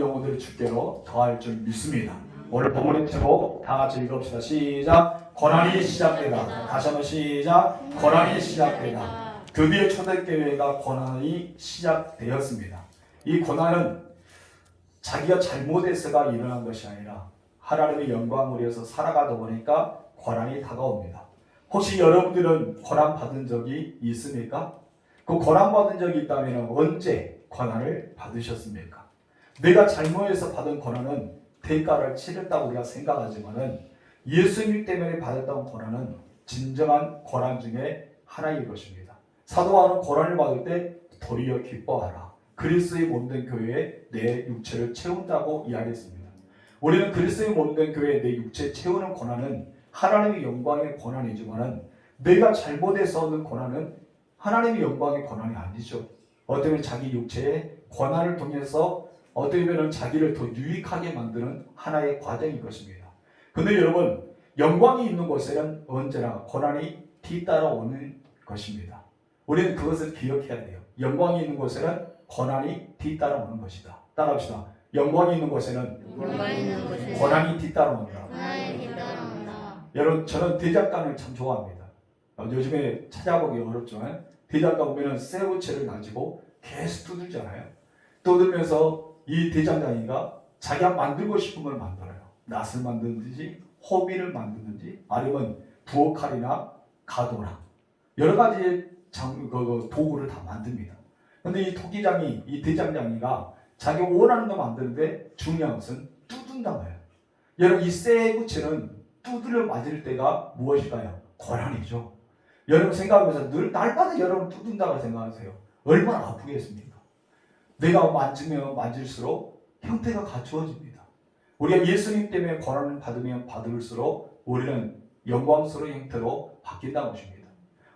영혼들을 주께로 더할 줄 믿습니다. 오늘 본문의 제목 다 같이 읽읍시다. 시작. 고난이 시작되다. 다시 한번 시작. 고난이 시작되다. 드디어 초대교회가 고난이 시작되었습니다. 이 고난은 자기가 잘못해서가 일어난 것이 아니라 하나님의 영광을 위해서 살아가다 보니까 고난이 다가옵니다. 혹시 여러분들은 고난 받은 적이 있습니까? 그 고난 받은 적이 있다면 언제 고난을 받으셨습니까? 내가 잘못해서 받은 고난은 대가를 치렀다고 우리가 생각하지만은 예수님 때문에 받았던 고난은 진정한 고난 중에 하나일 것입니다. 사도 바울은 고난을 받을 때 도리어 기뻐하라. 그리스도의 몸된 교회에 내 육체를 채운다고 이야기했습니다. 우리는 그리스도의 몸된 교회에 내 육체 채우는 고난은 하나님의 영광의 고난이지만은 내가 잘못해서 얻는 고난은 하나님의 영광의 고난이 아니죠. 어떻게 보면 자기 육체의 고난을 통해서 어떻게 보면 자기를 더 유익하게 만드는 하나의 과정일 것입니다. 근데 여러분, 영광이 있는 곳에는 언제나 고난이 뒤따라오는 것입니다. 우리는 그것을 기억해야 돼요. 영광이 있는 곳에는 고난이 뒤따라오는 것이다. 따라합시다. 영광이 있는 곳에는 고난이 뒤따라온다. 여러분, 저는 대장간을 참 좋아합니다. 요즘에 찾아보기 어렵지만 대장간 보면 쇠우체를 가지고 계속 두들잖아요. 두들면서 이 대장장이가 자기가 만들고 싶은 걸 만들어요. 낫을 만드는지 호비를 만드는지 아니면 부엌칼이나 가도나 여러 가지 도구를 다 만듭니다. 근데 이 토기장이, 이 대장장이가 자기가 원하는 거 만드는데 중요한 것은 뚜둔다는 거예요. 여러분, 이 쇠구체는 두드려 맞을 때가 무엇일까요? 고난이죠. 여러분 생각하면서 늘 날마다 여러분 뚜둔다고 생각하세요. 얼마나 아프겠습니까? 내가 만지면 만질수록 형태가 갖추어집니다. 우리가 예수님 때문에 고난을 받으면 받을수록 우리는 영광스러운 형태로 바뀐다는 것입니다.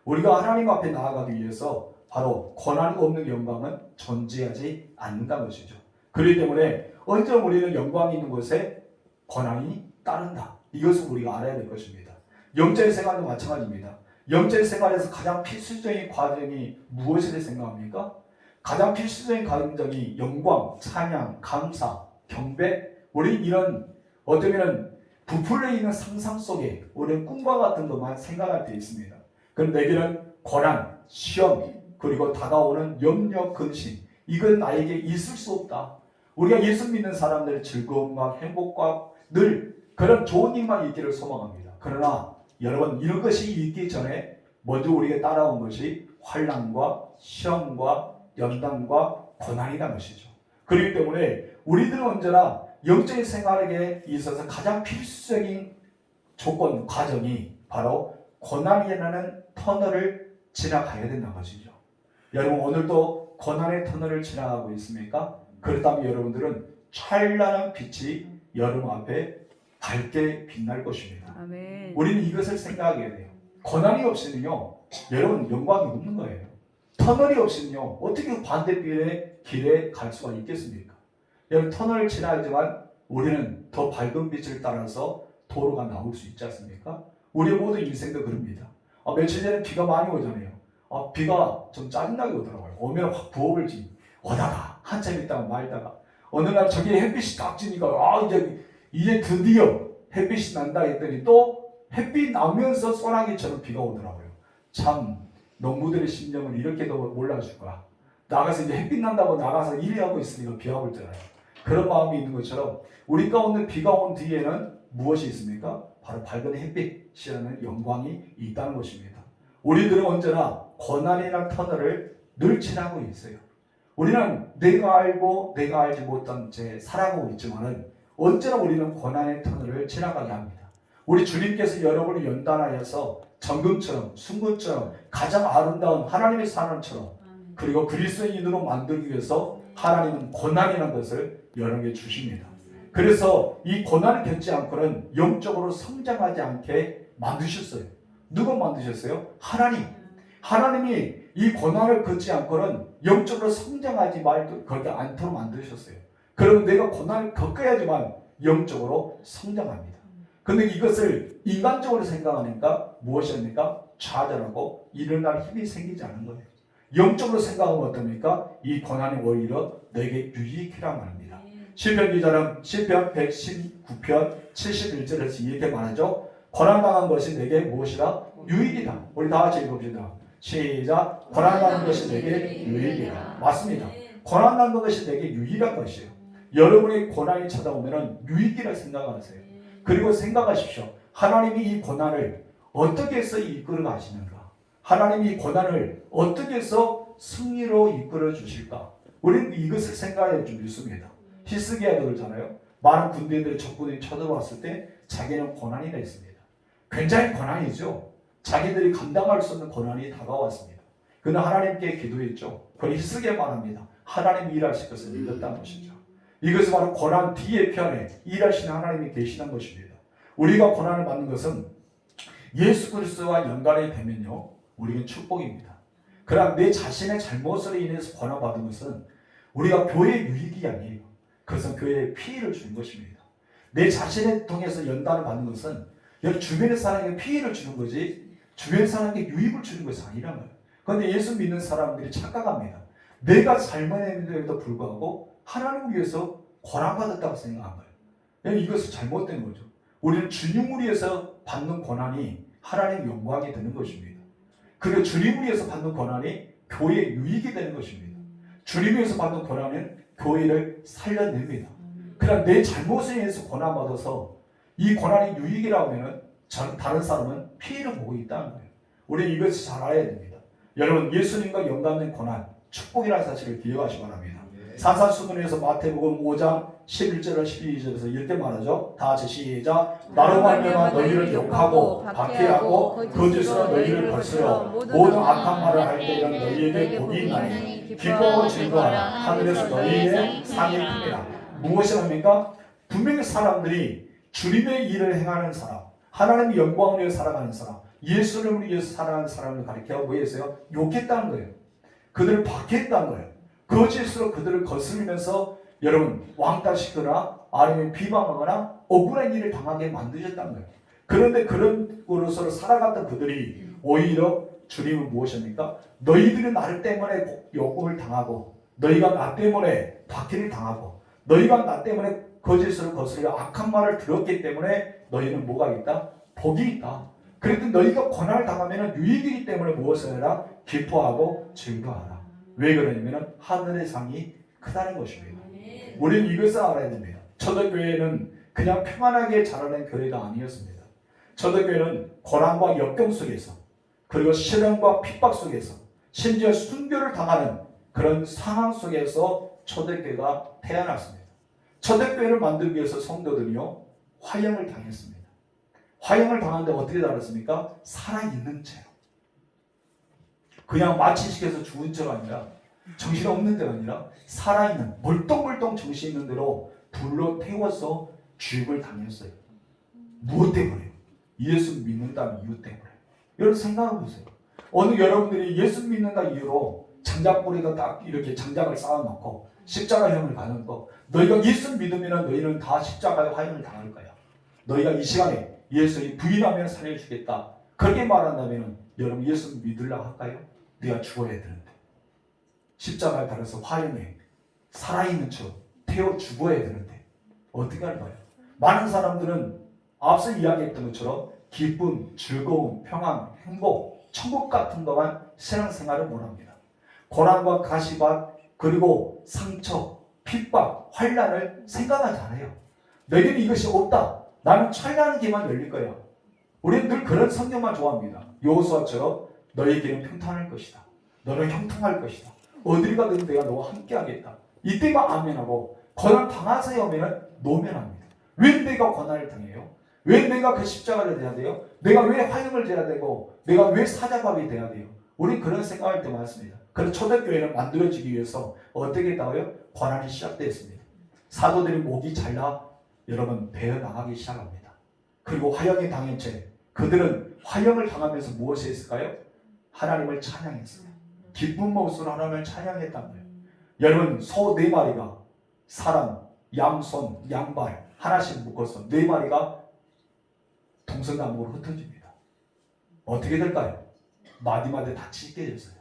우리가 하나님 앞에 나아가기 위해서 바로 고난이 없는 영광은 존재하지 않는다는 것이죠. 그렇기 때문에 언제 우리는 영광이 있는 곳에 고난이 따른다. 이것을 우리가 알아야 될 것입니다. 영적 생활도 마찬가지입니다. 영적 생활에서 가장 필수적인 과정이 무엇이라 생각합니까? 가장 필수적인 과정이 영광, 찬양, 감사, 경배. 우리 이런 어쩌면 부풀려 있는 상상 속에 우리는 꿈과 같은 것만 생각할 때 있습니다. 그럼 내게는 고난, 시험, 그리고 다가오는 염려, 근심. 이건 나에게 있을 수 없다. 우리가 예수 믿는 사람들의 즐거움과 행복과 늘 그런 좋은 일만 있기를 소망합니다. 그러나 여러분, 이런 것이 있기 전에 먼저 우리에게 따라온 것이 환난과 시험과 연단과 고난이라는 것이죠. 그렇기 때문에 우리들은 언제나 영적인 생활에 있어서 가장 필수적인 조건, 과정이 바로 고난이라는 터널을 지나가야 된다는 것이죠. 여러분, 오늘도 고난의 터널을 지나가고 있습니까? 그렇다면 여러분들은 찬란한 빛이 여러분 앞에 밝게 빛날 것입니다. 아멘. 우리는 이것을 생각해야 돼요. 고난이 없으면요, 여러분 영광이 없는 거예요. 터널이 없으면요, 어떻게 반대편의 길에 갈 수가 있겠습니까? 여러분, 터널을 지나야지만 우리는 더 밝은 빛을 따라서 도로가 나올 수 있지 않습니까? 우리 모두 인생도 그럽니다. 며칠 전에 비가 많이 오잖아요. 비가 좀 짜증나게 오더라고요. 오면 확 부어버리지. 오다가 한참 있다가 말다가 어느 날 저기 햇빛이 딱 지니까 이제 드디어 햇빛이 난다 했더니 또 햇빛 나면서 소나기처럼 비가 오더라고요. 참 농부들의 심정을 이렇게도 몰라줄까. 나가서 이제 햇빛 난다고 나가서 일하고 있으니까 비가 올 잖아요. 그런 마음이 있는 것처럼 우리 가운데 비가 온 뒤에는 무엇이 있습니까? 바로 밝은 햇빛이라는 영광이 있다는 것입니다. 우리들은 언제나 고난이라는 터널을 늘 지나고 있어요. 우리는 내가 알고 내가 알지 못한 채 살아가고 있지만은 언제나 우리는 고난의 터널을 지나가게 합니다. 우리 주님께서 여러분을 연단하여서 정금처럼 순금처럼 가장 아름다운 하나님의 사람처럼 그리고 그리스도인으로 만들기 위해서 하나님은 고난이라는 것을 여러분에게 주십니다. 그래서 이 고난을 겪지 않고는 영적으로 성장하지 않게 만드셨어요. 누가 만드셨어요? 하나님. 하나님이 이 고난을 겪지 않고는 영적으로 성장하지 그렇게 않도록 만드셨어요. 그러면 내가 고난을 겪어야지만 영적으로 성장합니다. 근데 이것을 인간적으로 생각하니까 무엇입니까? 좌절하고 일어날 힘이 생기지 않은 거예요. 영적으로 생각하면 어떻습니까? 이 고난이 오히려 내게 유익이란 말입니다. 시편 기자는 시편 119편 71절에서 이렇게 말하죠. 고난당한 것이 내게 무엇이라? 유익이다. 우리 다 같이 읽어봅시다. 시작. 고난당한 것이 내게 유익이다. 맞습니다. 고난당한 것이 내게 유익한 것이에요. 여러분의 고난이 찾아오면 유익이라 생각하세요. 그리고 생각하십시오. 하나님이 이 고난을 어떻게 해서 이끌어 가시는가? 하나님이 이 고난을 어떻게 해서 승리로 이끌어 주실까? 우리는 이것을 생각해 좀 있습니다. 히스기야도 그러잖아요. 많은 군대들이 적군이 쳐들어왔을 때 자기는 고난이 있습니다. 굉장히 고난이죠. 자기들이 감당할 수 없는 고난이 다가왔습니다. 그는 하나님께 기도했죠. 그는 히스기야 말합니다. 하나님이 일하실 것을 믿었다는 것이죠. 이것은 바로 고난 뒤의 편에 일하시는 하나님이 계시는 것입니다. 우리가 고난을 받는 것은 예수 그리스도와 연관이 되면요, 우리는 축복입니다. 그러나 내 자신의 잘못으로 인해서 고난받은 것은 우리가 교회의 유익이 아니에요. 그것은 교회에 피해를 주는 것입니다. 내 자신을 통해서 연단을 받는 것은 주변의 사람에게 피해를 주는 거지 주변 사람에게 유익을 주는 것이 아니란 거예요. 그런데 예수 믿는 사람들이 착각합니다. 내가 잘못했는데도 불구하고 하나님을 위해서 고난받았다고 생각한 거예요. 이것은 잘못된 거죠. 우리는 주님을 위해서 받는 고난이 하나님의 영광이 되는 것입니다. 그리고 주님을 위해서 받는 고난이 교회의 유익이 되는 것입니다. 주님을 위해서 받는 고난은 교회를 살려냅니다. 그러나 내 잘못에 의해서 고난받아서 이 고난이 유익이라고 하면 다른 사람은 피해를 보고 있다는 거예요. 우리는 이것을 잘 알아야 됩니다. 여러분, 예수님과 연관된 고난, 축복이라는 사실을 기억하시기 바랍니다. 산산수훈에서 마태복음 5장 11절과 12절에서 이렇게 말하죠. 다 같이 시작. 나로 말미암아 너희를 욕하고 박해하고 거짓으로 너희를 거스려 모든 악한 말을 할 때에는 너희에게 복이 있나니 기뻐하고 즐거워하라. 하늘에서 너희의 상이 큽니다. 무엇이 합니까? 분명히 사람들이 주님의 일을 행하는 사람, 하나님의 영광을 위해 살아가는 사람, 예수를 위해서 살아가는 사람을 가리켜 위해서요, 욕했다는 거예요. 그들을 박해했다는 거예요. 거짓으로 그들을 거스르면서 여러분 왕따시거나 아니면 비방하거나 억울한 일을 당하게 만드셨다는 거예요. 그런데 그런 거로서 살아갔던 그들이 오히려 주님은 무엇입니까? 너희들이 나를 때문에 욕을 당하고 너희가 나 때문에 박해를 당하고 너희가 나 때문에 거짓으로 거스르려 악한 말을 들었기 때문에 너희는 뭐가 있다? 복이 있다. 그래도 너희가 고난을 당하면 유익이기 때문에 무엇을 해라? 기뻐하고 즐거워하라. 왜 그러냐면 하늘의 상이 크다는 것입니다. 우리는 이것을 알아야 됩니다. 초대교회는 그냥 평안하게 자라는 교회가 아니었습니다. 초대교회는 고난과 역경 속에서 그리고 시련과 핍박 속에서 심지어 순교를 당하는 그런 상황 속에서 초대교회가 태어났습니다. 초대교회를 만들기 위해서 성도들이요 화형을 당했습니다. 화형을 당하는데 어떻게 달았습니까? 살아있는 채로. 그냥 마취시켜서 죽은 채가 아니라 정신없는 데가 아니라 살아있는 멀뚱멀뚱 정신 있는 대로 불로 태워서 주입을 당했어요. 무엇 때문에? 예수 믿는다는 이유 때문에. 여러분 생각해 보세요. 어느 여러분들이 예수 믿는다 이유로 장작불에다 딱 이렇게 장작을 쌓아놓고 십자가형을 가는 거, 너희가 예수 믿으면 너희는 다 십자가의 화형을 당할 거야. 너희가 이 시간에 예수를 부인하면 살려주겠다. 그렇게 말한다면 여러분 예수 믿으려 할까요? 네가 죽어야 되는데 십자가에 달아서 화형에 살아있는 척 태워 죽어야 되는데 어떻게 할까요? 많은 사람들은 앞서 이야기했던 것처럼 기쁨, 즐거움, 평안, 행복, 천국 같은 것만 신앙생활을 원합니다. 고난과 가시밭 그리고 상처, 핍박, 환난을 생각하지 않아요. 너희는 이것이 없다. 나는 찬란한 길만 열릴 거야. 우리는 늘 그런 성경만 좋아합니다. 여호수아처럼 너희에게는 평탄할 것이다. 너는 형통할 것이다. 어디를 가든 내가 너와 함께 하겠다. 이때만 아멘하고 고난 당하세요 하면 노면합니다. 왜 내가 고난을 당해요? 왜 내가 그 십자가를 져야 돼요? 내가 왜 화형을 져야 되고 내가 왜 사자밥이 돼야 돼요? 우리 그런 생각할 때 많습니다. 그래서 초대교회는 만들어지기 위해서 어떻게 했다고요? 고난이 시작되었습니다. 사도들이 목이 잘라 여러분 베어 나가기 시작합니다. 그리고 화형에 당한 채 그들은 화형을 당하면서 무엇을 했을까요? 하나님을 찬양했어요. 기쁜 모습으로 하나님을 찬양했단 거예요. 여러분 소 4마리가 사람, 양손, 양발 하나씩 묶어서 4마리가 동서남북으로 흩어집니다. 어떻게 될까요? 마디마디 다 찢겨졌어요.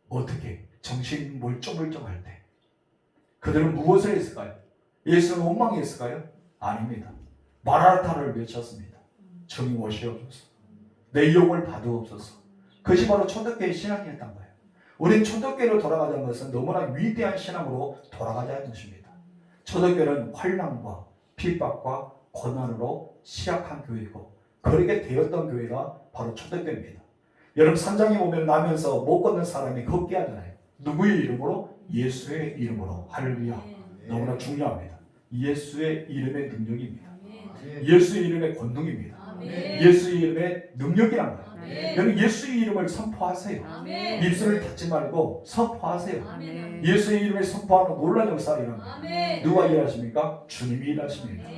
어떻게? 정신 멀쩡멀쩡할 때. 그들은 무엇을 했을까요? 예수를 원망했을까요? 아닙니다. 마라나타를 외쳤습니다. 주님 오시옵소서. 내 영을 받으옵소서. 그것이 바로 초대교회의 신앙이었던 거예요. 우리는 초대교회로 돌아가자는 것은 너무나 위대한 신앙으로 돌아가자는 것입니다. 초대교회는 환난과 핍박과 고난으로 시작한 교회이고 그렇게 되었던 교회가 바로 초대교회입니다. 여러분 산장에 보면 나면서 못 걷는 사람이 걷게 하잖아요. 누구의 이름으로? 예수의 이름으로. 할렐루야. 너무나 중요합니다. 예수의 이름의 능력입니다. 예수의 이름의 권능입니다. 예수의 이름의 능력이란 거예요. 여러분 예수의 이름을 선포하세요. 입술을 닫지 말고 선포하세요. 예수의 이름을 선포하는 놀라운 역사를 일어납니다. 누가 일하십니까? 주님이 일하십니다.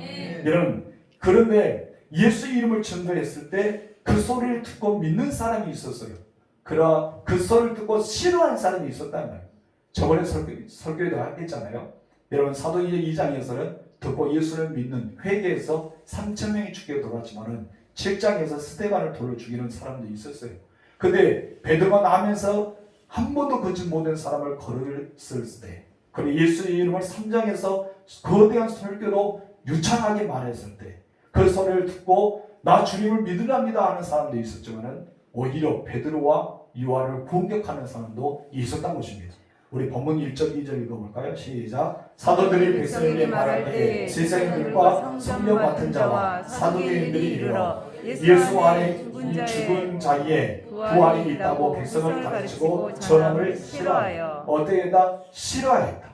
여러분 그런데 예수의 이름을 전도했을 때 그 소리를 듣고 믿는 사람이 있었어요. 그러나 그 소리를 듣고 싫어하는 사람이 있었다는 거예요. 저번에 설교에도 했잖아요. 여러분 사도행전 2장에서는 듣고 예수를 믿는 회개에서 3,000명이 죽게 돌았지만은 7장에서 스데반을 돌로 죽이는 사람도 있었어요. 근데 베드로가 나면서 한 번도 걷지 못한 사람을 걸었을 때, 그리고 예수의 이름을 3장에서 거대한 설교로 유창하게 말했을 때, 그 소리를 듣고 나 주님을 믿으랍니다 하는 사람도 있었지만은 오히려 베드로와 요한을 공격하는 사람도 있었던 것입니다. 우리 본문 1절 2절 읽어볼까요? 시작. 사도들이 백성에게 말할 때 세상인들과 성령 같은 자와 사도들이 이르러 예수 안에 죽은 자의 부활이 있다고 백성을 가르치고 전함을 싫어하여 어때다 싫어했다.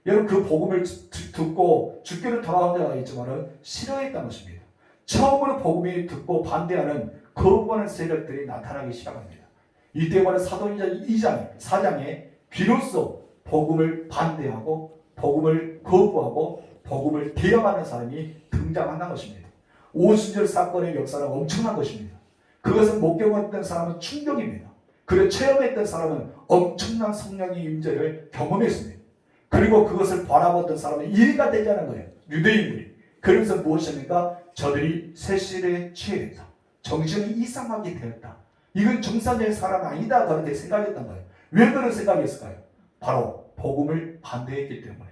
여러분 그 복음을 듣고 죽기로 돌아온 자가 있지만은 싫어했다는 것입니다. 처음으로 복음이 듣고 반대하는 거부하는 세력들이 나타나기 시작합니다. 이때부터 사도행전 2장, 4장에 비로소 복음을 반대하고 복음을 거부하고 복음을 대항하는 사람이 등장한다는 것입니다. 오순절 사건의 역사는 엄청난 것입니다. 그것은 못 경험했던 사람은 충격입니다. 그리고 체험했던 사람은 엄청난 성령의 임재를 경험했습니다. 그리고 그것을 바라봤던 사람은 이해가 되지 않은 거예요. 유대인들이. 그러면서 무엇입니까? 저들이 세실에 취했다. 정신이 이상하게 되었다. 이건 정상적인 사람 아니다. 그렇게 생각했던 거예요. 왜 그런 생각했을까요? 바로 복음을 반대했기 때문에,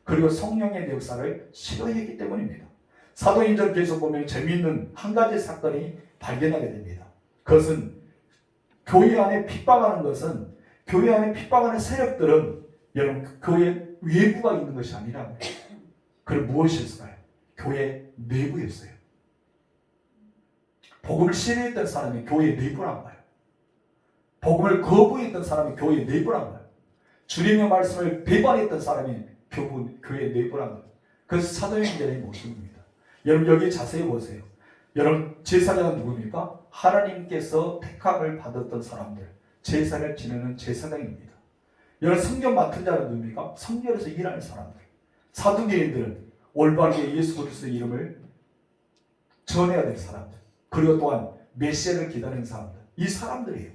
그리고 성령의 역사를 싫어했기 때문입니다. 사도행전 계속 보면 재미있는 한 가지 사건이 발견하게 됩니다. 그것은 교회 안에 핍박하는 것은, 교회 안에 핍박하는 세력들은 여러분 교회 외부가 있는 것이 아니라 그럼 무엇이었을까요? 교회 내부였어요. 복음을 싫어했던 사람이 교회 내부란 거예요. 복음을 거부했던 사람이 교회 내부란 거예요. 주님의 말씀을 배반했던 사람이 교회 내부란 거예요. 그래서 사도행전의 모습입니다. 여러분 여기 자세히 보세요. 여러분 제사장은 누굽니까? 하나님께서 택함을 받았던 사람들, 제사를 지내는 제사장입니다. 여러분 성경 맡은 자는 누굽니까? 성전에서 일하는 사람들. 사두개인들은 올바르게 예수 그리스도의 이름을 전해야 될 사람들, 그리고 또한 메시아를 기다리는 사람들, 이 사람들이에요.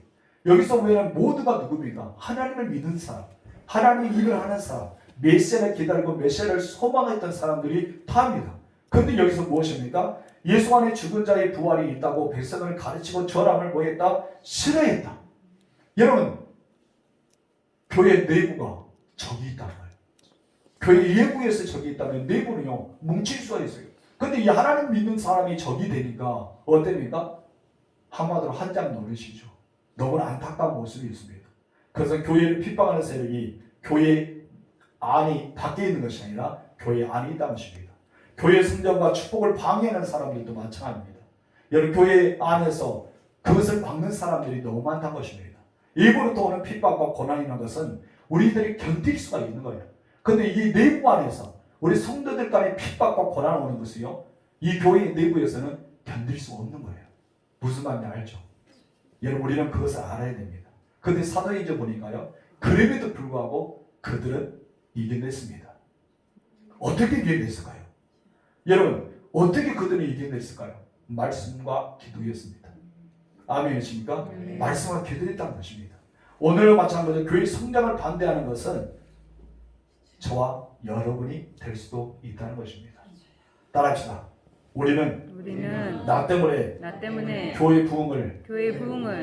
여기서 보면 모두가 누굽니까? 하나님을 믿는 사람, 하나님의 일을 하는 사람, 메시아를 기다리고 메시아를 소망했던 사람들이 다입니다. 그런데 여기서 무엇입니까? 예수 안에 죽은 자의 부활이 있다고 백성을 가르치고 전함을 뭐했다? 싫어했다. 여러분 교회 내부가 적이 있다는 거예요. 교회 외부에서 적이 있다면 내부는요 뭉칠 수가 있어요. 근데 이 하나님 믿는 사람이 적이 되니까 어땠습니까? 한마디로 한 장 노릇이죠. 너무나 안타까운 모습이 있습니다. 그래서 교회를 핍박하는 세력이 교회 안이 밖에 있는 것이 아니라 교회 안에 있다는 것입니다. 교회 성전과 축복을 방해하는 사람들도 마찬가지입니다. 여러분 교회 안에서 그것을 막는 사람들이 너무 많다는 것입니다. 일부러 오는 핍박과 고난이라는 것은 우리들이 견딜 수가 있는 거예요. 그런데 이 내부 안에서 우리 성도들 간에 핍박과 고난이 오는 것을요, 이 교회 내부에서는 견딜 수 없는 거예요. 무슨 말인지 알죠? 여러분 우리는 그것을 알아야 됩니다. 그런데 사도행전 보니까요, 그럼에도 불구하고 그들은 이겨냈습니다. 어떻게 이겨냈을까요? 여러분 어떻게 그들은 이겨냈을까요? 말씀과 기도였습니다. 아멘이십니까? 말씀과 기도했다는 것입니다. 오늘 마찬가지로 교회 성장을 반대하는 것은 저와 여러분이 될 수도 있다는 것입니다. 따라합시다. 우리는 나 때문에 교회 부흥을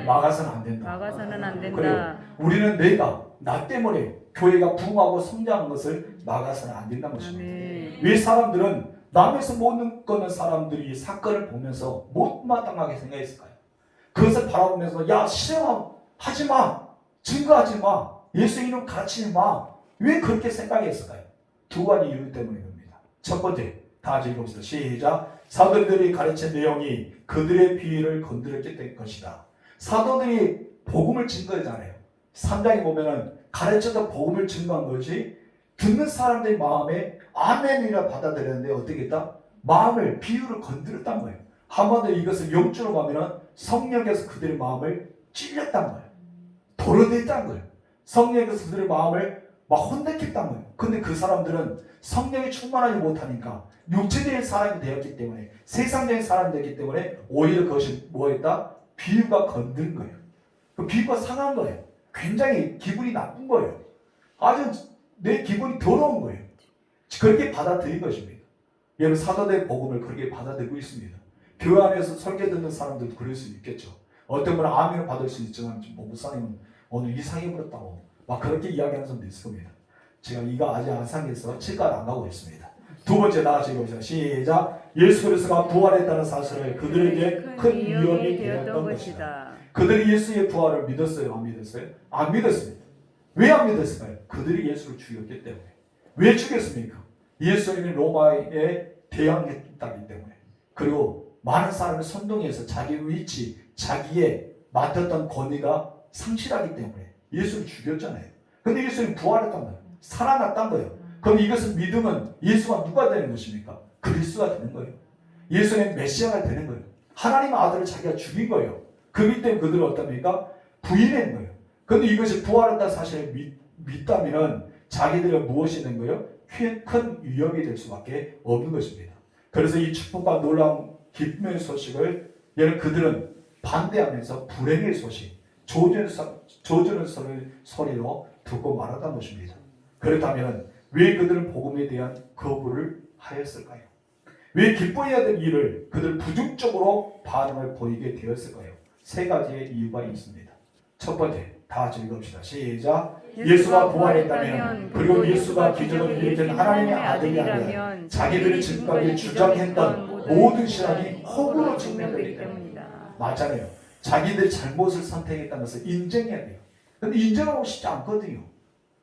막아서는 안 된다. 막아서는 안 된다. 그리고 우리는 나 때문에 교회가 부흥하고 성장하는 것을 막아서는 안 된다는 것입니다. 아멘. 왜 사람들은 남에서 못 거는 사람들이 사건을 보면서 못마땅하게 생각했을까요? 그것을 바라보면서 야 실험하지 마, 증거하지 마, 예수 이름 가르치지 마. 왜 그렇게 생각했을까요? 두 가지 이유 때문입니다. 첫 번째, 다 같이 읽어봅시다. 시작. 사도들이 가르친 내용이 그들의 비위를 건드렸기 때문일 것이다. 사도들이 복음을 증거하잖아요. 3장에 보면은 가르쳐서 복음을 증거한 것이 듣는 사람들의 마음에 아멘이라 받아들였는데 어떻게 했다? 마음을 비유를 건드렸단 거예요. 한마디로 이것을 영주로 가면은 성령께서 그들의 마음을 찔렸단 거예요. 도려냈단 거예요. 성령께서 그들의 마음을 막 혼내켰단 거예요. 근데 그 사람들은 성령이 충만하지 못하니까 육체적인 사람이 되었기 때문에 세상적인 사람이 되었기 때문에 오히려 그것이 뭐였다? 비유가 건드린 거예요. 그 비유가 상한 거예요. 굉장히 기분이 나쁜 거예요. 아주 내 기분이 더러운 거예요. 그렇게 받아들인 것입니다. 여러분 사도들의 복음을 그렇게 받아들이고 있습니다. 교회 안에서 설교 듣는 사람들도 그럴 수 있겠죠. 어떤 분은 아멘을 받을 수 있지만 목사님은 오늘 이상해버렸다고 막 그렇게 이야기하는 사람도 있을 겁니다. 제가 이가 아직 안 상해서 치과를 안 가고 있습니다. 두 번째 나같이 읽어보시죠. 시작. 예수 그리스도가 부활했다는 사실을 그들에게 큰 위험이 되었던 것이다. 그들이 예수의 부활을 믿었어요? 안 믿었어요? 안 믿었습니다. 왜 안 믿었을까요? 그들이 예수를 죽였기 때문에. 왜 죽였습니까? 예수님이 로마에 대항했다기 때문에. 그리고 많은 사람을 선동해서 자기 위치, 자기의 맡았던 권위가 상실하기 때문에 예수를 죽였잖아요. 근데 예수님 부활했단 거예요. 살아났단 거예요. 그럼 이것을 믿으면 예수가 누가 되는 것입니까? 그리스도가 되는 거예요. 예수는 메시아가 되는 거예요. 하나님의 아들을 자기가 죽인 거예요. 그렇기 때문에 그들은 어떻습니까? 부인한 거예요. 그런데 이것이 부활했다는 사실을 믿다면 자기들은 무엇이 된 거예요? 큰 위협이 될 수밖에 없는 것입니다. 그래서 이 축복과 놀라운 기쁨의 소식을 그들은 반대하면서 불행의 소식, 조주는 소리로 듣고 말았던 것입니다. 그렇다면 왜 그들은 복음에 대한 거부를 하였을까요? 왜 기뻐해야 될 일을 그들 부정적으로 반응을 보이게 되었을까요? 세 가지의 이유가 있습니다. 첫 번째, 다 같이 읽읍시다. 시작. 예수가 부활했다면 그리고 예수가 기적을 일으킨 하나님의 아들이라면 자기들이 지금까지 주장했던 모든 신앙이 허구로 증명되기 때문입니다. 맞잖아요. 자기들이 잘못을 선택했다는 것을 인정해야 돼요. 그런데 인정하고 싶지 않거든요.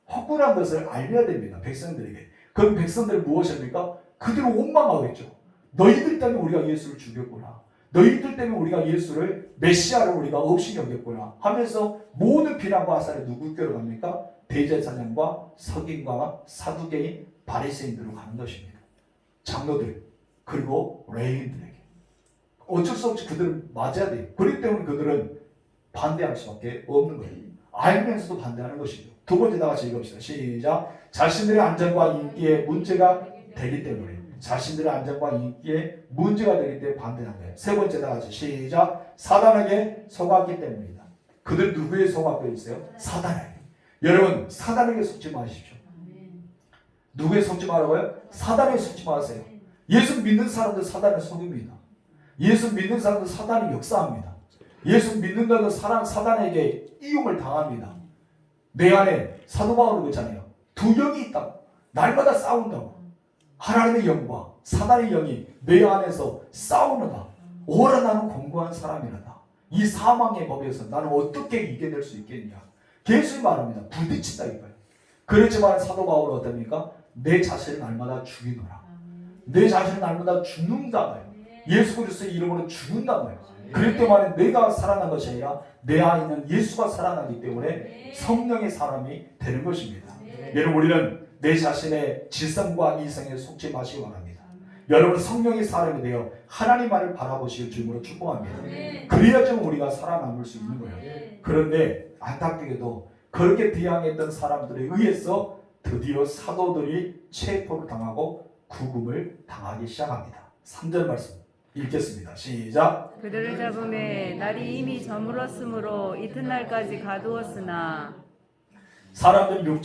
허구란 것을 알려야 됩니다. 백성들에게. 그럼 백성들은 무엇입니까? 그들은 원망하겠죠. 너희들 때문에 우리가 예수를 죽였구나. 너희들 때문에 우리가 예수를 메시아를 우리가 없이 여겼구나 하면서 모든 비난과 화살에 누구께로 갑니까? 대제사장과 서기관과 사두개인 바리새인들로 가는 것입니다. 장로들 그리고 레위인들에게 어쩔 수 없이 그들은 맞아야 돼요. 그렇기 때문에 그들은 반대할 수밖에 없는 거예요. 알면서도 반대하는 것이죠. 두 번째 다 같이 읽읍시다. 시작. 자신들의 안전과 인기에 문제가 되기 때문에 자신들의 안전과 인기에 문제가 되기 때문에 반대하는 거예요. 세 번째 다 같이 시작. 사단에게 속았기 때문이다. 그들 누구에 속았고 있어요? 사단에게. 여러분 사단에게 속지 마십시오. 누구에 속지 말라고요? 사단에게 속지 마세요. 예수 믿는 사람들 사단에 속입니다. 예수 믿는 사람들 사단이 역사합니다. 예수 믿는다는 사람 사단에게 이용을 당합니다. 내 안에 사도 바울은 그렇잖아요. 두 영이 있다고. 날마다 싸운다고. 하나님의 영과 사단의 영이 내 안에서 싸우는다. 오라 나는 공고한 사람이라다. 이 사망의 법에서 나는 어떻게 이겨낼 수 있겠냐. 계속 말합니다. 부딪힌다 이거예요. 그렇지만 사도 바울은 어떻습니까? 내 자신을 날마다 죽이노라. 내 자신을 날마다 죽는다. 예수 그리스도의 이름으로 죽는다 말이에요. 그럴 때만 내가 살아난 것이 아니라 내 안에는 예수가 살아나기 때문에 성령의 사람이 되는 것입니다. 여러분 우리는 내 자신의 지성과 이성에 속지 마시기 바랍니다. 여러분 성령의 사람이 되어 하나님만을 바라보실 줄로 축복합니다. 그래야지만 우리가 살아남을 수 있는 거예요. 그런데 안타깝게도 그렇게 비양했던 사람들에 의해서 드디어 사도들이 체포를 당하고 구금을 당하기 시작합니다. 3절 말씀 읽겠습니다. 시작. 그들을 잡음에 날이 이미 저물었으므로 이튿날까지 가두었으나 사람들은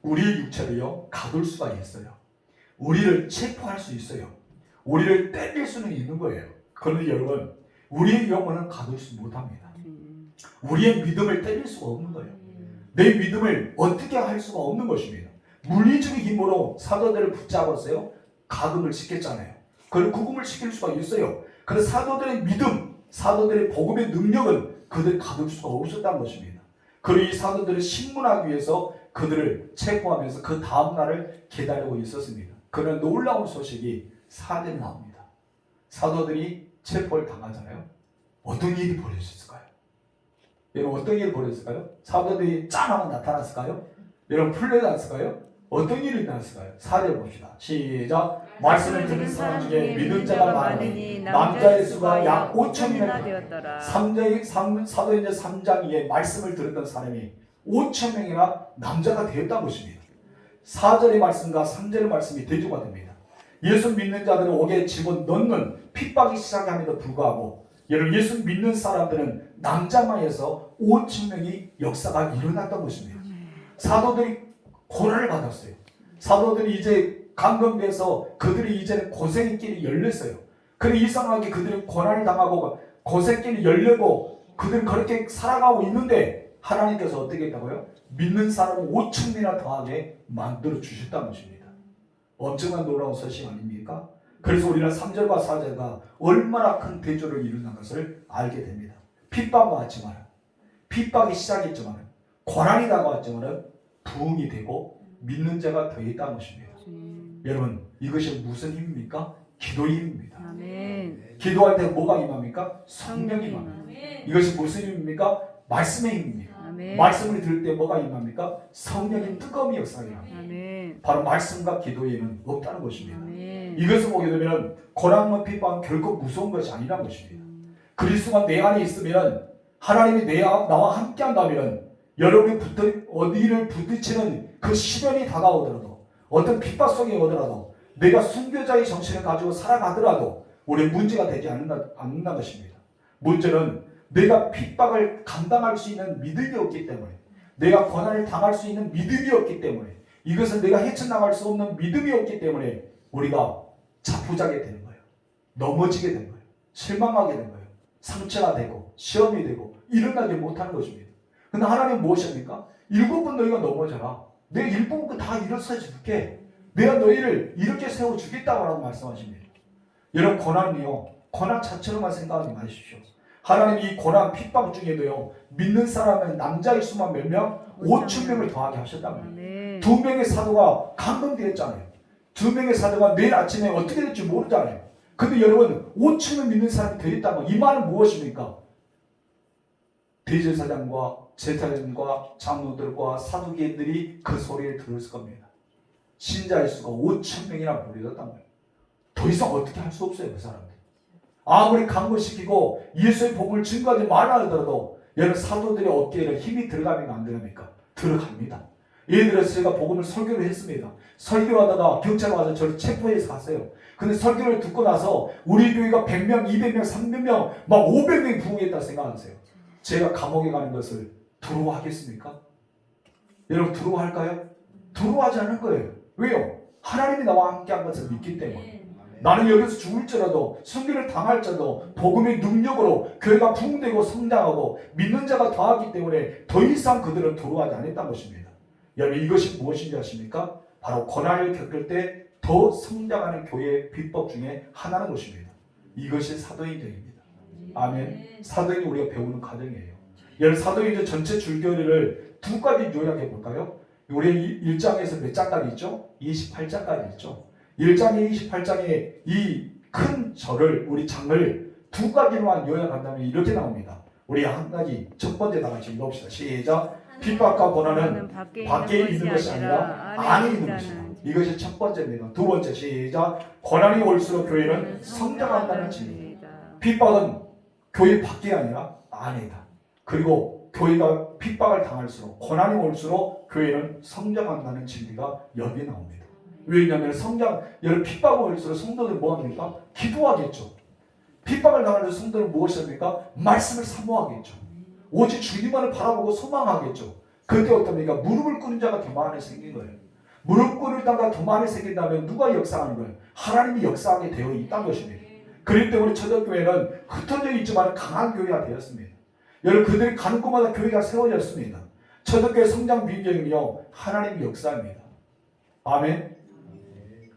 우리의 육체를요 가둘 수가 있어요. 우리를 체포할 수 있어요. 우리를 때릴 수는 있는 거예요. 그런데 여러분 우리의 영혼은 가둘 수 못합니다. 우리의 믿음을 때릴 수가 없는 거예요. 내 믿음을 어떻게 할 수가 없는 것입니다. 물리적인 힘으로 사도들을 붙잡았어요. 가금을 시켰잖아요. 그걸 구금을 시킬 수가 있어요. 그래서 사도들의 믿음, 사도들의 복음의 능력은 그들이 가둘 수가 없었다는 것입니다. 그리고 이 사도들을 신문하기 위해서 그들을 체포하면서 그 다음날을 기다리고 있었습니다. 그런 놀라운 소식이 사대에 나옵니다. 사도들이 체포를 당하잖아요. 어떤 일이 벌어졌을까요? 여러분 어떤 일이 벌어졌을까요? 사도들이 짠 하고 나타났을까요? 여러분 풀려났을까요? 어떤 일이 일어났을까요? 사례를 봅시다. 시작. 말씀을 듣는 사람 중에 믿은 자가 많으니 남자의 수가 약 5천이나 되었더라. 사도행전 3장 2에 말씀을 들었던 사람이 5천 명이나 남자가 되었다는 것입니다. 4절의 말씀과 3절의 말씀이 대조가 됩니다. 예수 믿는 자들을 옥에 집어넣는 핍박이 시작함에도 불구하고 여러분 예수 믿는 사람들은 남자만 해서 5천 명이 역사가 일어났던 것입니다. 사도들이 고난을 받았어요. 사도들이 이제 감금돼서 그들이 이제는 고생의 길이 열렸어요. 그래 이상하게 그들이 고난을 당하고 고생길이 열리고 그들은 그렇게 살아가고 있는데 하나님께서 어떻게 했다고요? 믿는 사람을 5천 명이나 더하게 만들어 주셨다는 것입니다. 엄청난 놀라운 소식 아닙니까? 그래서 우리는 3절과 4절과 얼마나 큰 대조를 이루는 것을 알게 됩니다. 핍박이 왔지만 핍박이 시작했지만 고난이 다가왔지만 부흥이 되고 믿는 자가 더 있다는 것입니다. 여러분 이것이 무슨 힘입니까? 기도의 힘입니다. 아멘. 기도할 때 뭐가 임합니까? 성령이 임합니다. 이것이 무슨 힘입니까? 말씀의 힘입니다. 아멘. 말씀을 들을 때 뭐가 임합니까? 성령의 뜨거움이 역사합니다. 아멘. 바로 말씀과 기도에 는 없다는 것입니다. 아멘. 이것을 보게 되면 고난과 핍박은 결코 무서운 것이 아니라는 것입니다. 그리스도가 내 안에 있으면 하나님이 나와 함께 한다면 여러분이 어디를 부딪히는 그 시련이 다가오더라도 어떤 핍박 속에 오더라도 내가 순교자의 정신을 가지고 살아가더라도 우리 문제가 되지 않는다는 것입니다. 문제는 내가 핍박을 감당할 수 있는 믿음이 없기 때문에 내가 고난을 당할 수 있는 믿음이 없기 때문에 이것을 내가 헤쳐나갈 수 없는 믿음이 없기 때문에 우리가 자포자게 되는 거예요. 넘어지게 되는 거예요. 실망하게 되는 거예요. 상처가 되고 시험이 되고 일어나지 못하는 것입니다. 근데 하나님은 무엇입니까? 7번 너희가 넘어져라. 내가 7번 다 일어서 줄게. 내가 너희를 이렇게 세워주겠다고 말씀하십니다. 여러분 고난이요. 고난 자체로만 생각하지 마십시오. 하나님 이 고난 핍박 중에도요. 믿는 사람은 남자의 수만 몇 명? 5천 명을 더하게 하셨단 말이에요. 2명의 사도가 감금되었잖아요. 2명의 사도가 내일 아침에 어떻게 될지 모르잖아요. 근데 여러분 5천 명 믿는 사람이 되었다면 이 말은 무엇입니까? 대제사장과 제사장과 장로들과 사두개인들이 그 소리를 들었을 겁니다. 신자의 수가 5천 명이나 몰려졌단 말이에요. 더 이상 어떻게 할 수 없어요. 그 사람들. 아무리 강구시키고 예수의 복음을 증거하지 말라 하더라도 여러분 사도들의 어깨에 힘이 들어가면 안 들어갑니까? 들어갑니다. 예를 들어서 제가 복음을 설교를 했습니다. 설교하다가 경찰 와서 저를 체포해서 갔어요. 근데 설교를 듣고 나서 우리 교회가 100명, 200명, 300명, 막 500명이 부흥했다 생각하세요. 제가 감옥에 가는 것을 두려워하겠습니까? 여러분 두려워할까요? 두려워하지 않을 거예요. 왜요? 하나님이 나와 함께한 것을 믿기 때문에. 나는 여기서 죽을지라도 순교를 당할지라도 복음의 능력으로 교회가 부흥되고 성장하고 믿는 자가 더하기 때문에 더 이상 그들은 두려워하지 않았다는 것입니다. 여러분 이것이 무엇인지 아십니까? 바로 고난을 겪을 때 더 성장하는 교회의 비법 중에 하나는 것입니다. 이것이 사도행전입니다. 아멘. 사도행전 우리가 배우는 과정이에요. 여러분 사도행전 전체 줄거리를 두 가지 요약해 볼까요? 우리 1장에서 몇 장까지 있죠? 28장까지 있죠. 1장에 28장에 이 큰 절을 우리 장을 두 가지로만 요약한다면 이렇게 나옵니다. 우리 한 가지 첫 번째 다 같이 읽어봅시다. 시작. 핍박과 고난은 밖에 있는 것이 아니라 안에 있는 것이다. 이것이 첫 번째입니다. 두 번째 시작. 고난이 올수록 교회는 성장한다는 진리입니다. 핍박은 교회 밖이 아니라 안에다. 그리고 교회가 핍박을 당할수록 고난이 올수록 교회는 성장한다는 진리가 여기에 나옵니다. 왜냐하면 여러분 핍박이 올수록 성도들은 뭐합니까? 기도하겠죠. 핍박을 당하는 성도는 무엇입니까? 말씀을 사모하겠죠. 오직 주님만을 바라보고 소망하겠죠. 그때 어떻습니까? 무릎을 꿇는 자가 더 많이 생긴 거예요. 무릎 꿇을 자가 더 많이 생긴다면 누가 역사하는 거예요? 하나님이 역사하게 되어 있다는 것입니다. 그렇기 때문에 초대교회는 흩어져 있지만 강한 교회가 되었습니다. 여러분 그들이 가는 곳마다 교회가 세워졌습니다. 초대교회 성장 비결은요, 하나님의 역사입니다. 아멘.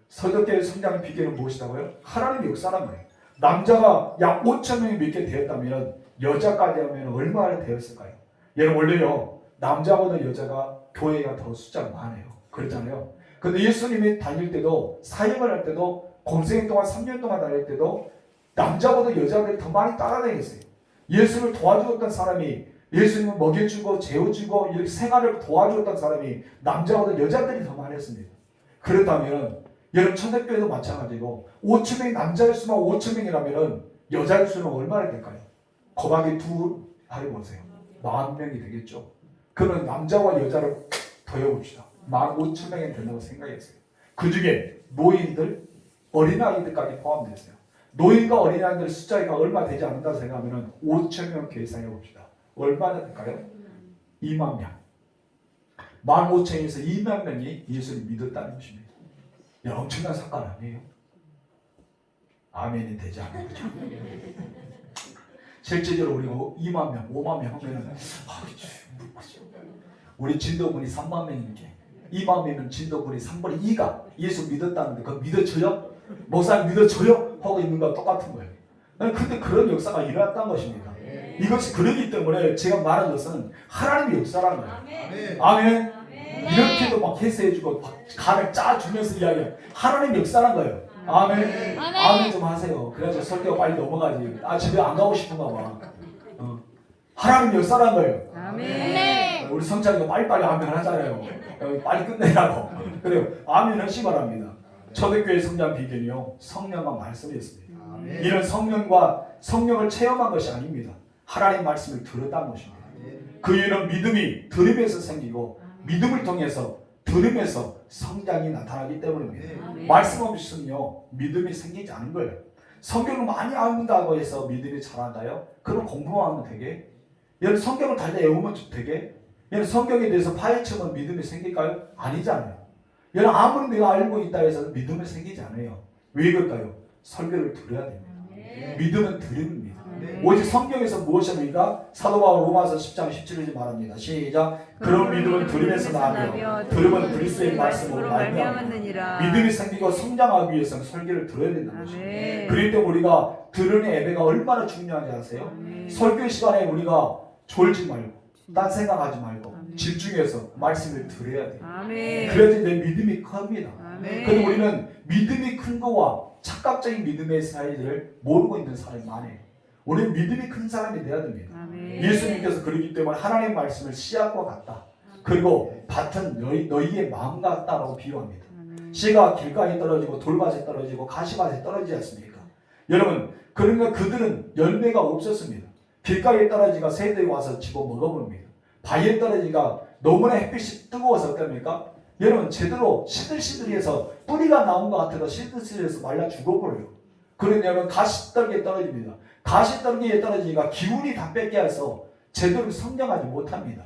초대교회 성장 비결은 무엇이라고요? 하나님의 역사란 거예요. 남자가 약 5천 명이 믿게 되었다면 여자까지 하면 얼마나 되었을까요? 여러분 원래요, 남자보다 여자가 교회가 더 숫자가 많아요. 그렇잖아요. 근데 예수님이 다닐 때도, 사역을 할 때도, 공생 동안 3년 동안 다닐 때도 남자보다 여자들이 더 많이 따라다녔어요. 예수를 도와주었던 사람이, 예수님을 먹여주고 재워주고 이렇게 생활을 도와주었던 사람이 남자보다 여자들이 더 많았습니다. 그렇다면 여러분 초대교회도 마찬가지고 5천 명이 남자일 수만 5천 명이라면 여자일 수는 얼마나 될까요? 곱하기 2 해보세요. 40명이 되겠죠. 그러면 남자와 여자를 더해봅시다. 15,000명이 된다고 생각했어요. 그 중에 노인들, 어린아이들까지 포함됐어요. 노인과 어린아이들 숫자가 얼마 되지 않는다 생각하면 5,000명 계산해 봅시다. 얼마나 될까요? 2만 명. 15,000에서 2만 명이 예수를 믿었다는 것입니다. 엄청난 사건 아니에요? 아멘이 되지 않는 거죠. 실제적으로 우리가 2만 명, 5만 명 하면은 우리 진도군이 3만 명인데 2만 명이면 진도군이 3분의 2가 예수 믿었다는데 그거 믿어줘요? 목사님 믿어줘요? 하고 있는 거랑 똑같은 거예요. 근데 그런 역사가 일어났다는 것입니다. 이것이 그러기 때문에 제가 말한 것은 하나님의 역사라는 거예요. 아멘. 이렇게도 막 해서해주고 간을 짜주면서 이야기해요. 하나님의 역사라는 거예요. 아멘. 아멘 좀 하세요. 그래서 설교가 빨리 넘어가지. 집에 안 가고 싶은가 봐. 하나님 역사라는 거예요. 아멘. 우리 성찬이가 빨리빨리 아멘 하잖아요. 빨리 끝내라고. 그래요. 아멘 하시 바랍니다. 초대교회 성장 비결이요, 성령과 말씀이었습니다. 이런 성령을 체험한 것이 아닙니다. 하나님 말씀을 들었다는 것입니다. 그 이유는 믿음이 들음에서 생기고 믿음을 통해서 들음에서 성장이 나타나기 때문입니다. 말씀 없이는요 믿음이 생기지 않은 거예요. 성경을 많이 읽는다고 해서 믿음이 자란다요? 그럼 공부만 하면 되게? 여러분 성경을 달리 외우면 되게? 여러분 성경에 대해서 파헤치면 믿음이 생길까요? 아니잖아요. 여러분 아무리 내가 알고 있다 해서 믿음이 생기지 않아요. 왜 그럴까요? 설교를 들어야 됩니다. 믿음은 들음입니다. 오직 성경에서 무엇입니까? 사도 바울 로마서 10장 17절에 말합니다. 시작. 그런 믿음은 들음에서 나며 들음은 그리스도의 말씀으로 말미암느니라. 믿음이 생기고 성장하기 위해서는 설교를 들어야 된다는 것입니다. 그렇기 때문에 우리가 들으는 예배가 얼마나 중요한지 아세요? 설교 시간에 우리가 졸지 말고 딴 생각하지 말고 집중해서 말씀을 들어야 돼요. 그래야지 내 믿음이 큽니다. 그런데 우리는 믿음이 큰 거와 착각적인 믿음의 사이를 모르고 있는 사람이 많아요. 우리는 믿음이 큰 사람이 돼야 됩니다. 예수님께서 그러기 때문에 하나님의 말씀을 씨앗과 같다. 그리고 밭은 너희의 마음 같다라고 비유합니다. 씨가 길가에 떨어지고 돌밭에 떨어지고 가시밭에 떨어지지 않습니까? 여러분 그러니까 그들은 열매가 없었습니다. 길가에 떨어지가 새들이 와서 집어 먹어버립니다. 바위에 떨어지가 너무나 햇빛이 뜨거워서 어떻습니까? 여러분 제대로 시들시들해서 뿌리가 나온 것 같아도 시들시들해서 말라 죽어버려요. 그러면 여러분 가시떨기에 떨어집니다. 가시떨기에 떨어지니까 기운이 다 뺏게 해서 제대로 성장하지 못합니다.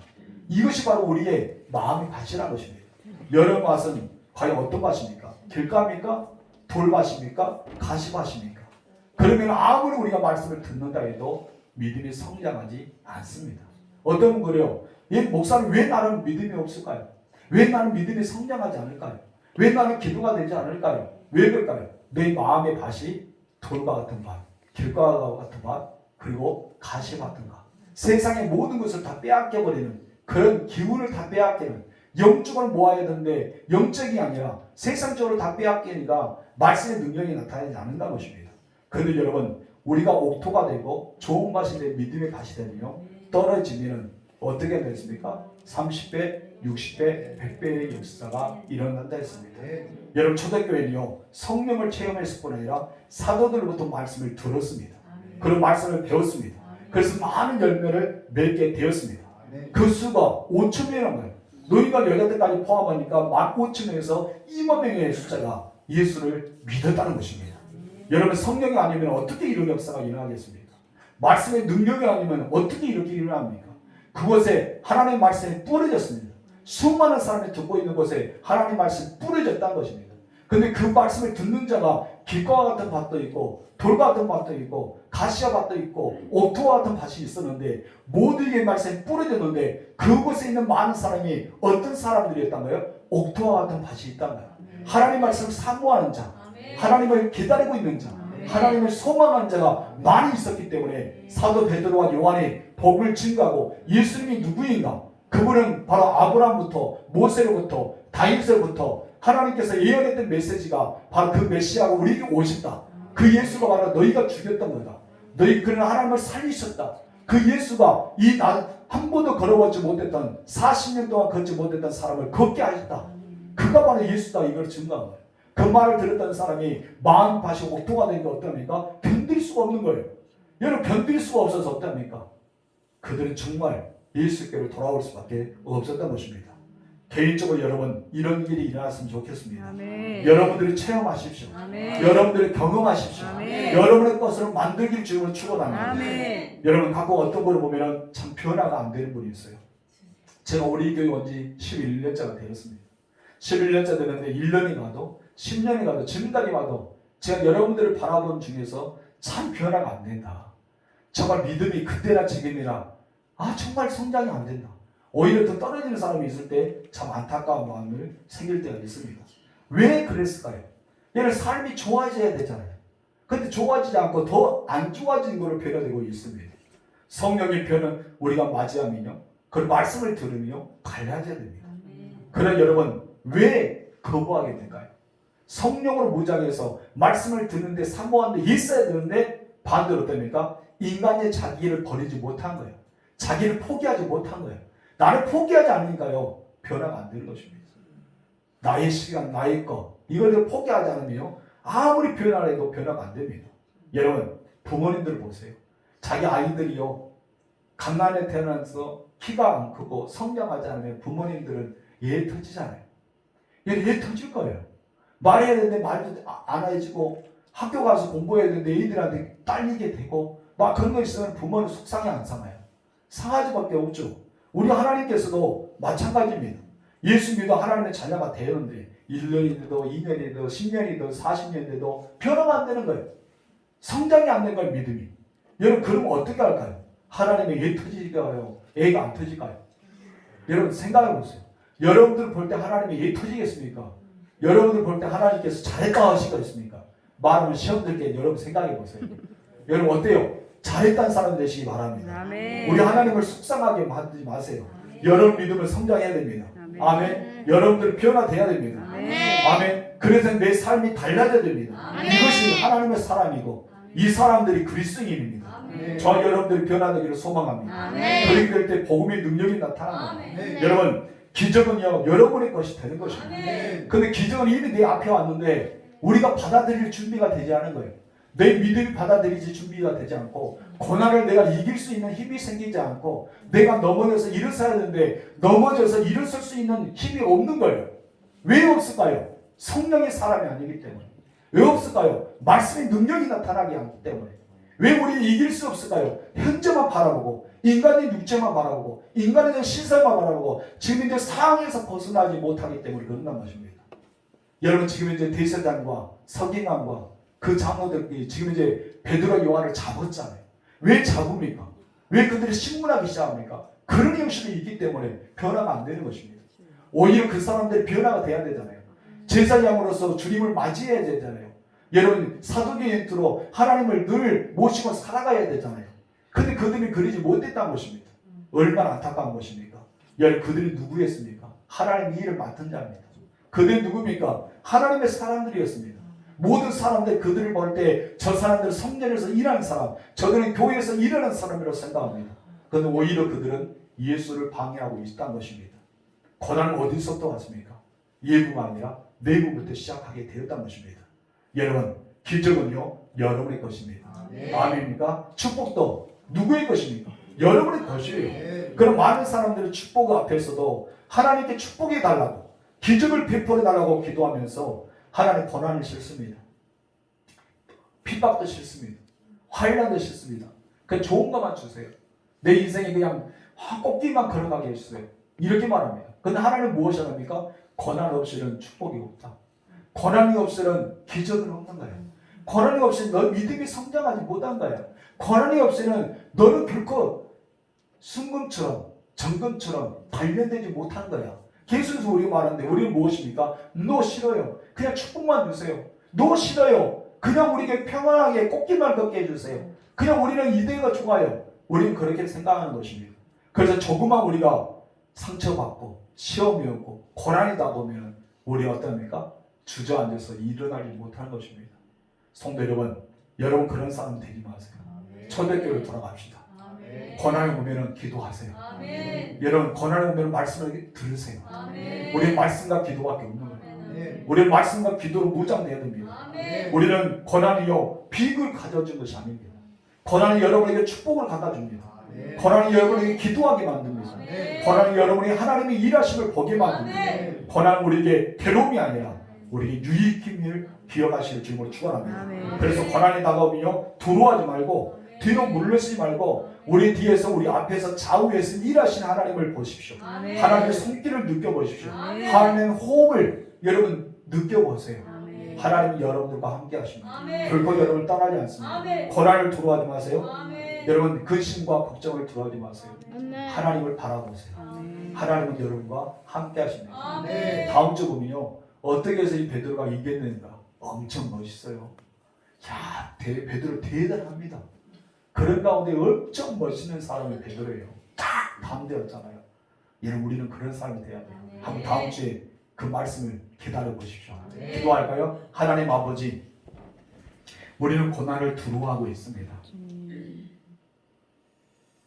이것이 바로 우리의 마음의 밭이라는 것입니다. 여러분 밭은 과연 어떤 밭입니까? 길가입니까? 돌밭입니까? 가시밭입니까? 그러면 아무리 우리가 말씀을 듣는다 해도 믿음이 성장하지 않습니다. 어떤 분 그래요? 목사님 왜 나는 믿음이 없을까요? 왜 나는 믿음이 성장하지 않을까요? 왜 나는 기도가 되지 않을까요? 왜 그럴까요? 내 마음의 밭이 돌과 같은 밭, 길가와 같은 밭, 그리고 가시 같은 밭. 세상의 모든 것을 다 빼앗겨버리는 그런 기운을 다 빼앗기는 영적으로 모아야 되는데 영적이 아니라 세상적으로 다 빼앗기니까 말씀의 능력이 나타나지 않는다는 것입니다. 그런데 여러분 우리가 옥토가 되고 좋은 밭이 되 믿음의 밭이 되면요 떨어지면 어떻게 됐습니까? 30배, 60배, 100배의 역사가 일어난다 했습니다. 여러분 초대교회는요 성령을 체험했을 뿐 아니라 사도들로부터 말씀을 들었습니다. 그런 말씀을 배웠습니다. 그래서 많은 열매를 맺게 되었습니다. 그 수가 5천 명이라는 거예요. 노인과 여자들까지 포함하니까 15,000명에서 2만 명의 숫자가 예수를 믿었다는 것입니다. 여러분 성령이 아니면 어떻게 이런 역사가 일어나겠습니까? 말씀의 능력이 아니면 어떻게 이렇게 일어납니까? 그곳에 하나님의 말씀이 뿌려졌습니다. 수많은 사람이 듣고 있는 곳에 하나님의 말씀이 뿌려졌다는 것입니다. 그런데 그 말씀을 듣는 자가 길과 같은 밭도 있고 돌과 같은 밭도 있고 가시아밭도 있고 옥토와 같은 밭이 있었는데 모두에게 말씀이 뿌려졌는데 그곳에 있는 많은 사람이 어떤 사람들이었단 거예요? 옥토와 같은 밭이 있단 거예요. 하나님 말씀을 사모하는 자, 하나님을 기다리고 있는 자, 하나님을 소망하는 자가 많이 있었기 때문에 사도 베드로와 요한이 복음을 증거하고 예수님이 누구인가? 그분은 바로 아브라함부터 모세로부터 다윗으로부터 하나님께서 예언했던 메시지가 바로 그 메시아가 우리에게 오셨다. 그 예수가 바로 너희가 죽였던 거다. 너희 그러나 하나님을 살리셨다. 그 예수가 이 한 번도 걸어보지 못했던 40년 동안 걷지 못했던 사람을 걷게 하셨다. 그가 바로 예수다. 이걸 증거한 거예요. 그 말을 들었던 사람이 마음 밭이 옥토가 된 게 어떻습니까? 견딜 수가 없는 거예요. 여러분 견딜 수가 없어서 어떻습니까? 그들은 정말 예수께로 돌아올 수밖에 없었던 것입니다. 개인적으로 여러분 이런 일이 일어났으면 좋겠습니다. 아멘. 여러분들이 체험하십시오. 아멘. 여러분들이 경험하십시오. 아멘. 여러분의 것을 만들길 주님으로 축원합니다. 아멘. 여러분 가끔 어떤 분을 보면 참 변화가 안 되는 분이 있어요. 제가 우리 교회 온 지 11년째가 되었습니다. 11년째 되는데 1년이 가도 10년이 가도 지금까지 와도 제가 여러분들을 바라보는 중에서 참 변화가 안 된다. 정말 믿음이 그때나 지금이나 정말 성장이 안 된다. 오히려 더 떨어지는 사람이 있을 때 참 안타까운 마음을 생길 때가 있습니다. 왜 그랬을까요? 얘는 삶이 좋아져야 되잖아요. 근데 좋아지지 않고 더 안 좋아진 것으로 변화되고 있습니다. 성령의 변은 우리가 맞이하면요, 그 말씀을 들으며 갈라져야 됩니다. 그러나 여러분 왜 거부하게 될까요? 성령으로 무장해서 말씀을 듣는데 사모하는데 있어야 되는데 반대로 됩니까? 인간의 자기를 버리지 못한 거예요. 자기를 포기하지 못한 거예요. 나를 포기하지 않으니까요 변화가 안 되는 것입니다. 나의 시간, 나의 것 이걸 포기하지 않으면 아무리 변화를 해도 변화가 안 됩니다. 여러분 부모님들 보세요. 자기 아이들이요 갓난에 태어나서 키가 안 크고 성장하지 않으면 부모님들은 얘 터지잖아요. 얘 터질 거예요. 말해야 되는데 말도 안 해지고 학교 가서 공부해야 되는데 애들한테 딸리게 되고 막 그런 거 있으면 부모는 속상해 안 상해요? 상하지밖에 없죠. 우리 하나님께서도 마찬가지입니다. 예수 믿어 하나님의 자녀가 되었는데 1년이 돼도 2년이 돼도 10년이 돼도 40년이 돼도 변화가 안 되는 거예요. 성장이 안 되는 거예요. 믿음이. 여러분 그러면 어떻게 할까요? 하나님의 애 터질까요? 애가 안 터질까요? 여러분 생각해 보세요. 여러분들 볼 때 하나님의 애 터지겠습니까? 여러분들 볼 때 하나님께서 잘했다 하시겠습니까? 말하면 시험 들게 여러분 생각해 보세요. 여러분 어때요? 잘했다는 사람 되시기 바랍니다. 아멘. 우리 하나님을 속상하게 만들지 마세요. 여러분 믿음을 성장해야 됩니다. 아멘. 여러분들 변화돼야 됩니다. 아멘. 그래서 내 삶이 달라져야 됩니다. 이것이 하나님의 사람이고 이 사람들이 그리스도인입니다. 저 여러분들이 변화되기를 소망합니다. 그렇게 될 때 복음의 능력이 나타납니다. 여러분 기적은요 여러분의 것이 되는 것입니다. 근데 기적은 이미 내 앞에 왔는데 우리가 받아들일 준비가 되지 않은 거예요. 내 믿음이 받아들이지 준비가 되지 않고 고난을 내가 이길 수 있는 힘이 생기지 않고 내가 넘어져서 일어서야 하는데 넘어져서 일어설 수 있는 힘이 없는 거예요. 왜 없을까요? 성령의 사람이 아니기 때문에. 왜 없을까요? 말씀의 능력이 나타나기 않기 때문에. 왜 우리는 이길 수 없을까요? 현재만 바라보고 인간의 육체만 바라보고 인간의 시선만 바라보고 지금 이제 상황에서 벗어나지 못하기 때문에 그런단 것입니다. 여러분 지금 이제 대제사장과 서기관과 그 장로들이 지금 이제 베드로 요한을 잡았잖아요. 왜 잡습니까? 왜 그들이 신문하기 시작합니까? 그런 형식이 있기 때문에 변화가 안 되는 것입니다. 오히려 그 사람들이 변화가 돼야 되잖아요. 제사장으로서 주님을 맞이해야 되잖아요. 여러분 사도행전으로 하나님을 늘 모시고 살아가야 되잖아요. 근데 그들이 그러지 못했다는 것입니다. 얼마나 안타까운 것입니까? 여러분 그들이 누구였습니까? 하나님의 일을 맡은 자입니다. 그들이 누굽니까? 하나님의 사람들이었습니다. 모든 사람들 그들을 볼 때 저 사람들은 성전에서 일하는 사람, 저들은 교회에서 일하는 사람이라고 생각합니다. 그런데 오히려 그들은 예수를 방해하고 있다는 것입니다. 고난은 어디서부터 왔습니까? 예부가 아니라 내부부터 시작하게 되었다는 것입니다. 여러분 기적은요 여러분의 것입니다. 아멘입니까? 축복도 누구의 것입니까? 여러분의 것이에요. 그럼 많은 사람들은 축복 앞에서도 하나님께 축복해 달라고 기적을 베풀어 달라고 기도하면서 하나님 고난을 싫습니다. 핍박도 싫습니다. 환난도 싫습니다. 그냥 좋은 것만 주세요. 내 인생에 그냥 꽃길만 걸어가게 해주세요. 이렇게 말합니다. 그런데 하나님 무엇이 합니까? 고난 없이는 축복이 없다. 고난이 없이는 기적은 없는 거예요. 고난이 없이 너 믿음이 성장하지 못한 거야. 고난이 없이는 너는 결코 순금처럼 정금처럼 단련되지 못한 거야. 계속 우리가 말하는데 우리는 무엇입니까? 너 싫어요. 그냥 축복만 주세요. 너 싫어요. 그냥 우리에게 평안하게 꽃길만 걷게 해주세요. 그냥 우리는 이대가 좋아요. 우리는 그렇게 생각하는 것입니다. 그래서 조금만 우리가 상처받고 시험이 오고 고난이 다가오면 우리가 어떻습니까? 주저앉아서 일어나지 못하는 것입니다. 성도 여러분, 여러분 그런 사람 되지 마세요. 초대교회로 돌아갑시다. 고난이 오면 기도하세요. 여러분 고난이 오면 말씀을 들으세요. 우리 말씀과 기도밖에 없는 거예요. 우리 말씀과 기도로 무장돼야 됩니다. 우리는 고난이요 비극을 가져준 것이 아닙니다. 고난이 여러분에게 축복을 갖다 줍니다. 고난이 여러분에게 기도하게 만듭니다. 고난이 여러분이 하나님의 일하심을 보게 만듭니다. 고난은 우리에게 괴로움이 아니라 우리에게 유익임을 기억하시길 주님으로 축원합니다. 그래서 고난이 다가오면요 두려워하지 말고 뒤로 물러서지 말고 우리 뒤에서 우리 앞에서 좌우에서 일하시는 하나님을 보십시오. 하나님의 손길을 느껴보십시오. 하나님의 호흡을 여러분 느껴보세요. 하나님이 여러분들과 함께 하십니다. 결코 여러분을 떠나지 않습니다. 고난을 두려워하지 마세요. 여러분 근심과 걱정을 두려워하지 마세요. 하나님을 바라보세요. 하나님은 여러분과 함께 하십니다. 다음 주 보면요 어떻게 해서 이 베드로가 이겼는가 엄청 멋있어요. 야 베드로 대단합니다. 그런 가운데 엄청 멋있는 사람이 베드로예요. 딱 담대였잖아요. 여러분 우리는 그런 사람이 돼야 돼요. 한번 다음 주에 그 말씀을 기다려 보십시오. 기도할까요? 하나님 아버지, 우리는 고난을 두려워하고 있습니다.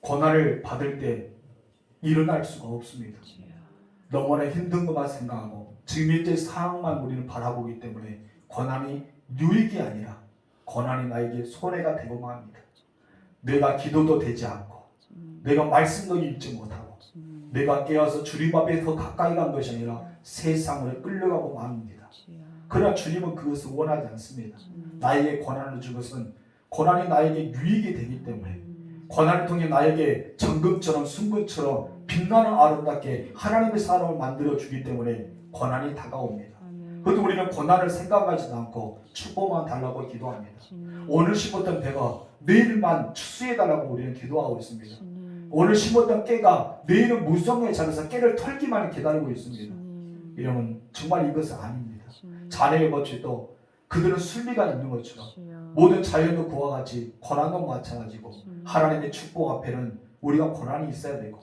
고난을 받을 때 일어날 수가 없습니다. 너무나 힘든 것만 생각하고 지금 현재 상황만 우리는 바라보기 때문에 고난이 유익이 아니라 고난이 나에게 손해가 되고만 합니다. 내가 기도도 되지 않고 내가 말씀도 읽지 못하고 내가 깨어서 주님 앞에 더 가까이 간 것이 아니라 세상으로 끌려가고 맙니다. 그러나 주님은 그것을 원하지 않습니다. 나에게 고난을 준 것은 고난이 나에게 유익이 되기 때문에 고난을 통해 나에게 정금처럼 순금처럼 빛나는 아름답게 하나님의 사람을 만들어 주기 때문에 고난이 다가옵니다. 그래도 우리는 고난을 생각하지도 않고 축복만 달라고 기도합니다. 오늘 심었던 배가 내일만 추수해달라고 우리는 기도하고 있습니다. 오늘 심었던 깨가 내일은 무성에 자라서 깨를 털기만 기다리고 있습니다. 여러분 정말 이것은 아닙니다. 자네의 것도 그들은 순리가 있는 것처럼 모든 자연도 그와 같이 고난도 마찬가지고 하나님의 축복 앞에는 우리가 고난이 있어야 되고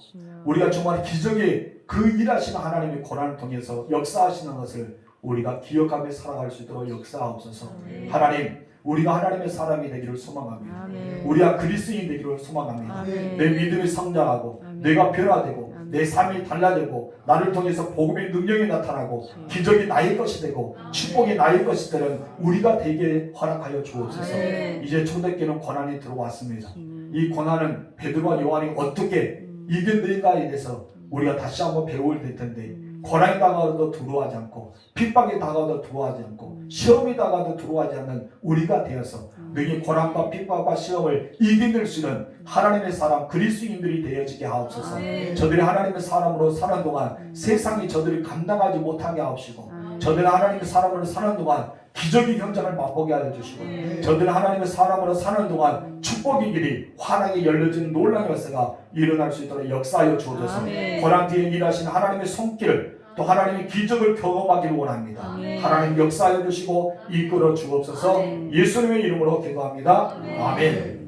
우리가 정말 기적의 그 일하시는 하나님의 고난을 통해서 역사하시는 것을 우리가 기억하며 살아갈 수 있도록 역사하옵소서. 하나님 우리가 하나님의 사람이 되기를 소망합니다. 우리가 그리스도인 되기를 소망합니다. 내 믿음이 성장하고 내가 변화되고 내 삶이 달라지고 나를 통해서 복음의 능력이 나타나고 기적이 나의 것이 되고 축복이 나의 것이 되는 우리가 되게 허락하여 주옵소서. 이제 초대교회는 고난이 들어왔습니다. 이 고난은 베드로와 요한이 어떻게 이겨낸가에 대해서 우리가 다시 한번 배울 텐데 고난이 다가와도 두려워하지 않고 핍박이 다가와도 두려워하지 않고 시험이 다가와도 두려워하지 않는 우리가 되어서 능히 고난과 핍박과 시험을 이겨낼 수 있는 하나님의 사람 그리스도인들이 되어지게 하옵소서. 저들이 하나님의 사람으로 사는 동안 세상이 저들이 감당하지 못하게 하옵시고 저들이 하나님의 사람으로 사는 동안 기적의 현장을 맛보게 하여 주시고 저들이 하나님의 사람으로 사는 동안 축복의 길이 환하게 열려지는 놀라운 역사가 일어날 수 있도록 역사하여 주옵소서. 고난 뒤에 일하시는 하나님의 손길을 또 하나님의 기적을 경험하기를 원합니다. 하나님 역사하여 주시고 이끌어 주옵소서. 예수님의 이름으로 기도합니다. 아멘.